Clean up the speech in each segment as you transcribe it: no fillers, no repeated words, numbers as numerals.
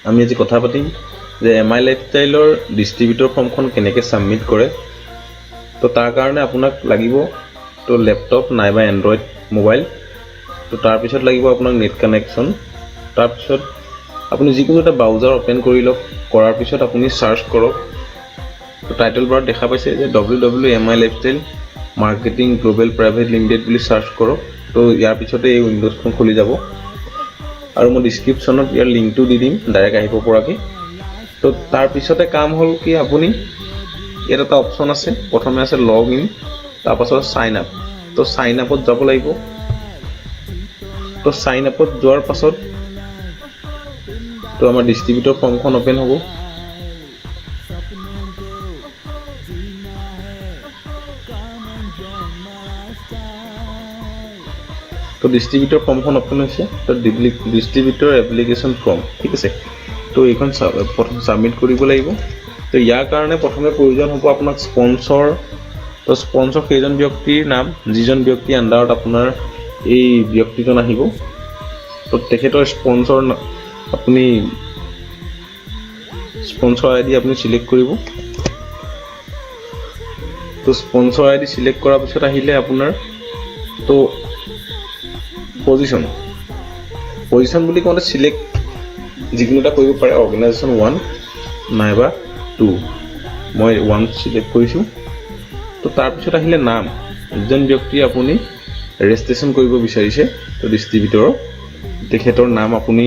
আমি আজি কথা পাতিম যে MI লাইফষ্টাইলৰ ডিষ্ট্ৰিবিউটৰ ফৰ্মখন কেনেকৈ সাবমিট কৰে। তো তাৰ কাৰণে আপোনাক লাগিব তো ল্যাপটপ নাইবা এন্ড্ৰইড মোবাইল। তো তাৰ পিছত লাগিব আপোনাক নেট কানেকশ্যন। তাৰ পিছত আপুনি যিকোনো এটা ব্ৰাউজাৰ ওপেন কৰি লওক, কৰাৰ পিছত আপুনি সাৰ্চ কৰক। তো টাইটেল বাৰত দেখা পাইছে যে www.mi lifestyle marketing global private limited বুলি সাৰ্চ কৰক। তো ইয়াৰ পিছতে এই উইন্ডোজখন খুলি যাব আৰু মই ডেসক্ৰিপচনত ইয়াৰ লিংকটো দি দিম ডাইৰেক্ট আহিব পৰাকৈ। তো তাৰ পিছতে কাম হ'ল কি আপুনি ইয়াত এটা অপচন আছে, প্ৰথমে আছে লগ ইন, তাৰ পাছত সাইন আপ। তো সাইন আপত যাব লাগিব। তো সাইন আপত যোৱাৰ পাছত তো আমাৰ ডিস্ট্ৰিবিউটৰ ফৰ্মখন ওপেন হ'ব। তো ডিস্ট্ৰিবিউটৰ ফৰ্মখন ওপেন হৈছে। তো ডিস্ট্ৰিবিউটৰ এপ্লিকেশ্যন ফৰ্ম, ঠিক আছে। তো এইখন প্ৰথম সাবমিট কৰিব লাগিব। তো ইয়াৰ কাৰণে প্ৰথমে প্ৰয়োজন হ'ব আপোনাক স্পন্সৰ। তো স্পন্সৰ সেইজন ব্যক্তিৰ নাম যিজন ব্যক্তিৰ আণ্ডাৰত আপোনাৰ এই ব্যক্তিজন আহিব। তো তেখেতৰ স্পন্সৰ আপুনি স্পন্সৰ আইডি আপুনি সিলেক্ট কৰিব। তো স্পন্সৰ আইডি সিলেক্ট কৰাৰ পিছত আহিলে আপোনাৰ তো পজিশন বুলি কওঁতে সিলেক্ট যিকোনো এটা কৰিব পাৰে, অৰ্গেনাইজেশ্যন 1 নাইবা 2। মই 1 সিলেক্ট কৰিছোঁ। তো তাৰপিছত আহিলে নাম, যিজন ব্যক্তি আপুনি ৰেজিষ্ট্ৰেশ্যন কৰিব বিচাৰিছে তো ডিস্ট্ৰিবিউটৰৰ, তেখেতৰ নাম আপুনি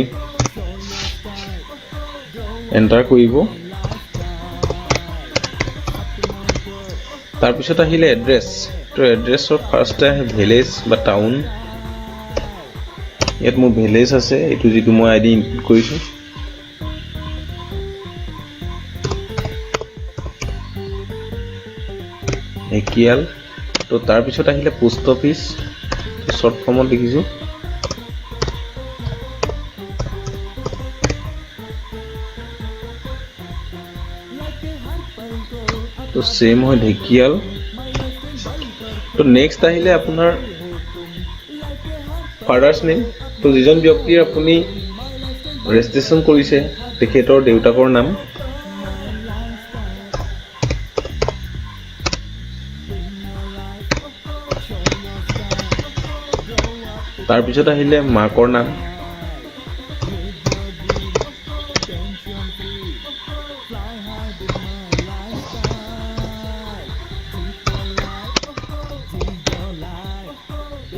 এণ্টাৰ কৰিব। তাৰপিছত আহিলে এড্ৰেছ। তো এড্ৰেছৰ ফাৰ্ষ্টে আহে ভিলেজ বা টাউন। ইয়াত মোৰ ভিলেজ আছে, এইটো যিটো মই আইডি ইনপুট কৰিছোঁ। একিয়াল। তো তাৰপিছত আহিলে পোষ্ট অফিচ, শ্বৰ্ট ফৰ্মত দেখিছোঁ। তো সেম হয় ঢেকিয়াল। তো নেক্সট আহিলে আপোনাৰ ফাদাৰ্ছ নেম। তো যিজন ব্যক্তিৰ আপুনি ৰেজিষ্ট্ৰেশ্যন কৰিছে তেখেতৰ দেউতাকৰ নাম। তাৰপিছত আহিলে মাকৰ নাম।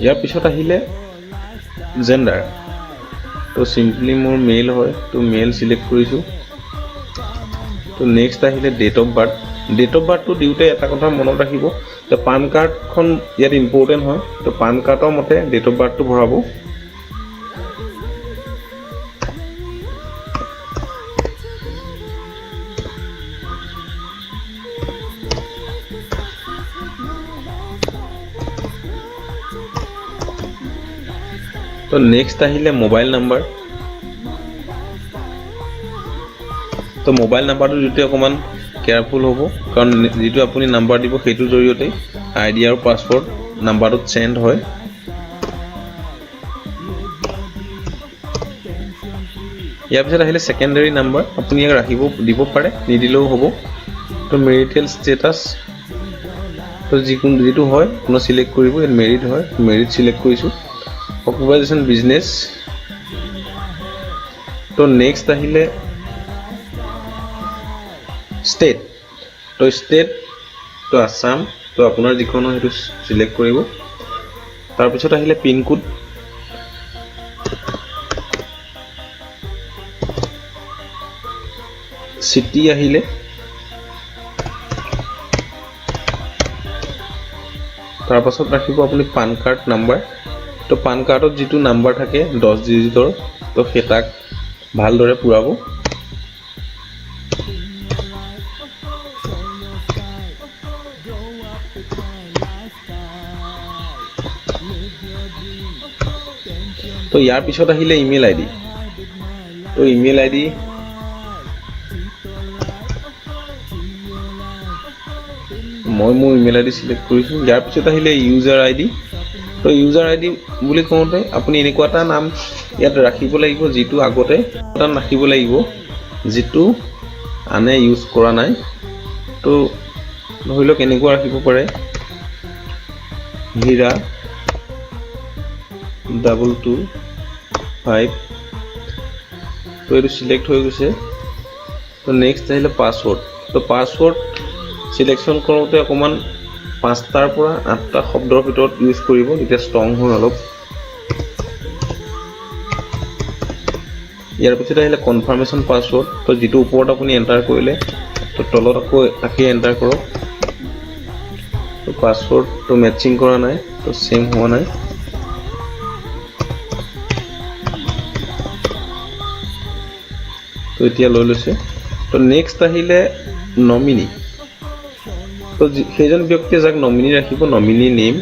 ইয়াৰ পিছত আহিলে জেন্ডাৰ। তো সিম্পলি মোৰ মেল হয়, তো মেল সিলেক্ট কৰিছোঁ। তো নেক্সট আহিলে date of birth. Date of বাৰ্থটো দিওঁতে এটা কথা মনত ৰাখিব যে পান কাৰ্ডখন ইয়াত ইম্পৰ্টেণ্ট হয়। তো পান কাৰ্ডৰ মতে ডেট অফ বাৰ্থটো ভৰাব। তো নেক্সট আহিলে মোবাইল নাম্বাৰ। তো মোবাইল নাম্বাৰটো যিটো অকণমান কেয়াৰফুল হ'ব, কাৰণ যিটো আপুনি নাম্বাৰ দিব সেইটোৰ জৰিয়তে আইডি আৰু পাছৱৰ্ড নাম্বাৰটোত চেণ্ড হয়। ইয়াৰ পিছত আহিলে ছেকেণ্ডাৰী নাম্বাৰ। আপুনি ইয়াক দিব পাৰে, নিদিলেও হ'ব। তো মেৰিটেল ষ্টেটাছ, তো যিটো হয় কোনো চিলেক্ট কৰিব। ইয়াত মেৰিড হয়, মেৰিড চিলেক্ট কৰিছোঁ। Occupation business. তো নেক্সট আহিলে ষ্টেট। তো ষ্টেট তো আছাম। তো আপোনাৰ যিখন হয় সেইটো চিলেক্ট কৰিব। তাৰপিছত আহিলে পিনকোড। চিটি আহিলে তাৰপাছত ৰাখিব আপুনি পান কাৰ্ড নাম্বাৰ। তো পান কাৰ্ডত যিটো নাম্বাৰ থাকে 10 ডিজিটৰ, তো সেই তাক ভালদৰে পুৰাব। তো ইয়াৰ পিছত আহিলে ইমেইল আইডি। তো ইমেইল আইডি মই মোৰ ইমেইল আইডি সিলেক্ট কৰিছোঁ। ইয়াৰ পিছত আহিলে ইউজাৰ আইডি। তো ইউজাৰ আইডি বুলি কওঁতে আপুনি এনেকুৱা এটা নাম ইয়াত ৰাখিব লাগিব যিটো আগতে এটা ৰাখিব লাগিব যিটো আনে ইউজ কৰা নাই। তো ধৰি লওক এনেকুৱা ৰাখিব পাৰে হীৰা 225। তো এইটো সিলেক্ট হৈ গৈছে। তো নেক্সট আহিলে পাছৱৰ্ড। তো পাছৱৰ্ড সিলেকশ্যন কৰোঁতে অকণমান 5টাৰ পৰা 8টা শব্দৰ ভিতৰত ইউজ কৰিব, তেতিয়া ষ্ট্ৰং হয় অলপ। ইয়াৰ পিছত আহিলে কনফাৰ্মেশ্যন পাছৱৰ্ড। তো যিটো ওপৰত আপুনি এণ্টাৰ কৰিলে তো তলত আকৌ তাকে এণ্টাৰ কৰক। তো পাছৱৰ্ডটো মেটচিং কৰা নাই, তো চেম হোৱা নাই। তো এতিয়া লৈ লৈছে। তো নেক্সট আহিলে নমিনি। তো সেইজন ব্যক্তিয়ে যাক নমিনি ৰাখিব, নমিনি নেম।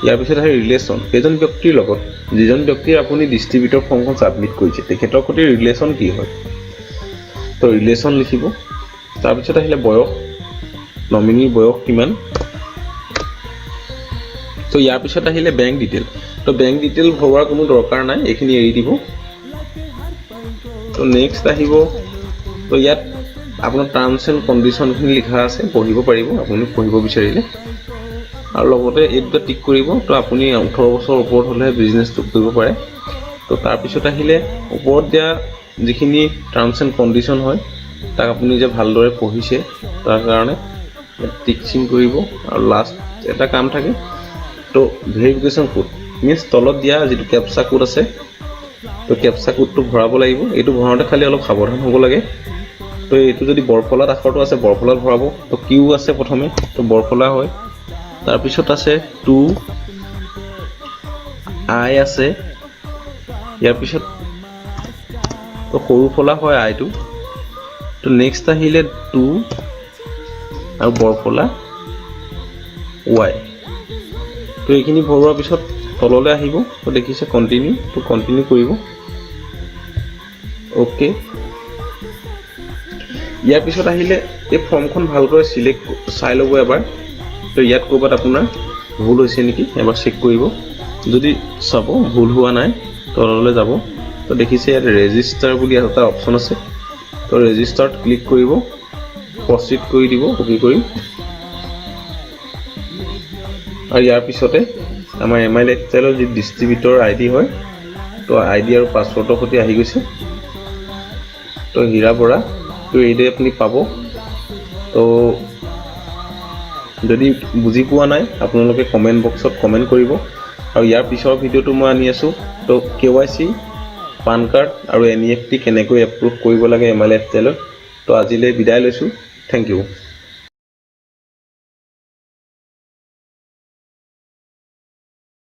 ইয়াৰ পিছত আহে ৰিলেশ্যন। সেইজন ব্যক্তিৰ লগত যিজন ব্যক্তিৰ আপুনি ডিষ্ট্ৰিবিউটৰ ফৰ্মখন ছাবমিট কৰিছে তেখেতৰ সৈতে ৰিলেশ্যন কি হয়, তো ৰিলেশ্যন লিখিব। তাৰপিছত আহিলে বয়স, নমিনীৰ বয়স কিমান। তো ইয়াৰ পিছত আহিলে বেংক ডিটেইল। তো বেংক ডিটেইল ভৰোৱাৰ কোনো দৰকাৰ নাই, এইখিনি এৰি দিব। তো নেক্সট আহিব, তো ইয়াত আপোনাৰ টাৰ্মছ এণ্ড কণ্ডিশ্যনখিনি লিখা আছে, পঢ়িব পাৰিব আপুনি পঢ়িব বিচাৰিলে। আৰু লগতে এই দুটা টিক কৰিব। তো আপুনি 18 বছৰ ওপৰত হ'লেহে বিজনেছটো কৰিব পাৰে। তো তাৰপিছত আহিলে ওপৰত দিয়া যিখিনি টাৰ্মছ এণ্ড কণ্ডিশ্যন হয় তাক আপুনি যে ভালদৰে পঢ়িছে তাৰ কাৰণে টিক চিন কৰিব। আৰু লাষ্ট এটা কাম থাকে, তো ভেৰিফিকেশ্যন কোড মিনছ তলত দিয়া যিটো কেপচা কোড আছে, তো কেপচা কোডটো ভৰাব লাগিব। এইটো ভৰাওঁতে খালি অলপ সাৱধান হ'ব লাগে। তো এইটো যদি বৰফলাত আখৰটো আছে বৰফলাত ভৰাব। তো কিউ আছে প্ৰথমে, তো বৰফলা হয়। তাৰপিছত আছে 2 আই আছে। ইয়াৰ পিছত তো সৰু ফলা হয় আইটো। তো নেক্সট আহিলে 2 আৰু বৰফলা ৱাই। তো এইখিনি ভৰোৱাৰ পিছত তললৈ আহিব। তো দেখিছে কণ্টিনিউ, তো কণ্টিনিউ কৰিব। অ'কে। ইয়াৰ পিছত আহিলে এই ফৰ্মখন ভালকৈ চিলেক্ট চাই ল'ব এবাৰ। তো ইয়াত ক'ৰবাত আপোনাৰ ভুল হৈছে নেকি এবাৰ চেক কৰিব। যদি চাব ভুল হোৱা নাই তললৈ যাব। তো দেখিছে ইয়াত ৰেজিষ্টাৰ বুলি এটা অপশ্যন আছে। তো ৰেজিষ্টাৰত ক্লিক কৰিব, প্ৰচিড কৰি দিব কপি কৰি। আৰু ইয়াৰ পিছতে আমাৰ MI লাইফষ্টাইলৰ যি ডিষ্ট্ৰিবিউটৰ ID হয়, তো ID আৰু পাছৱৰ্ডৰ সৈতে আহি গৈছে। তো হীৰা বৰা, তো এইদৰে আপুনি পাব। তো যদি বুজি পোৱা নাই আপোনালোকে কমেণ্ট বক্সত কমেণ্ট কৰিব। আৰু ইয়াৰ পিছৰ ভিডিঅ'টো মই আনি আছোঁ, তো KYC, পান কাৰ্ড আৰু NEFT কেনেকৈ এপ্ৰুভ কৰিব লাগে MI লাইফষ্টাইলত। তো আজিলৈ বিদায় লৈছোঁ। Thank U.